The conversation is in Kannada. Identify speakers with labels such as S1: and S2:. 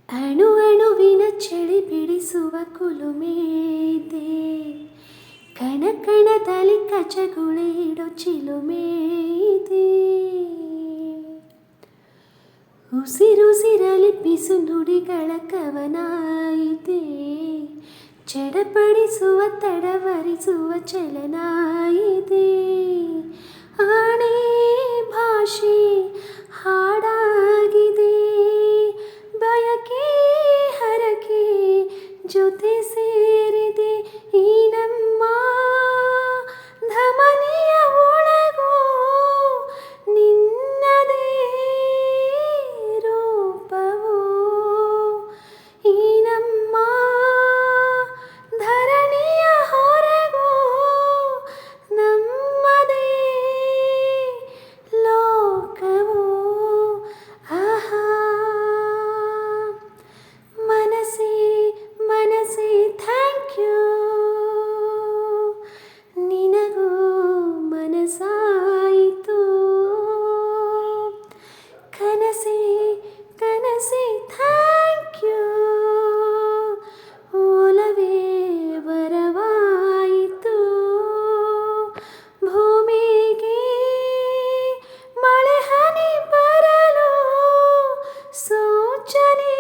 S1: ಅಣು ಅಣುವಿನ ಚಳಿ ಬಿಡಿಸುವ ಕುಲುಮೇದೆ, ಕಣ ಕಣದಲ್ಲಿ ಕಚಗುಳಿಡೋ ಚಿಲುಮೇದೆ. ಉಸಿರುಸಿರಲಿ ಪಿಸು ನುಡಿಗಳ ಕವನ ಇದೆ, ಚಡಪಡಿಸುವ ತಡವರಿಸುವ ಚಲನ ಇದೆ. ಆಣೆ ಭಾಷೆ ಹಾಡಾಗಿದೆ, ಬಯಕೆ ಹರಕೆ ಜೊತೆ ಸೇರಿದೆ. ಈ ನಮ್ಮ ಧಮನಿಯ ಒಳಗೂ ನಿನ್ನದೇ ರೂಪವು, ಈ ನಮ್ಮ ಧರಣಿಯ ಹೊರಗೂ ನಮ್ಮದೇ ಲೋಕವು. ಆಹಾ ಮನಸೇ ಮನಸೇ ಥ್ಯಾಂಕ್ ಯು, ನಿನಗೂ ಮನಸಾಯಿತು. ಕನಸೇ ಕನಸೇ ಥ್ಯಾಂಕ್ ಯು, ಒಲವೇ ವರವಾಯಿತು. ಭೂಮಿಗೆ ಮಳೆ ಹನಿ ಬರಲು ಸೂಚನೆ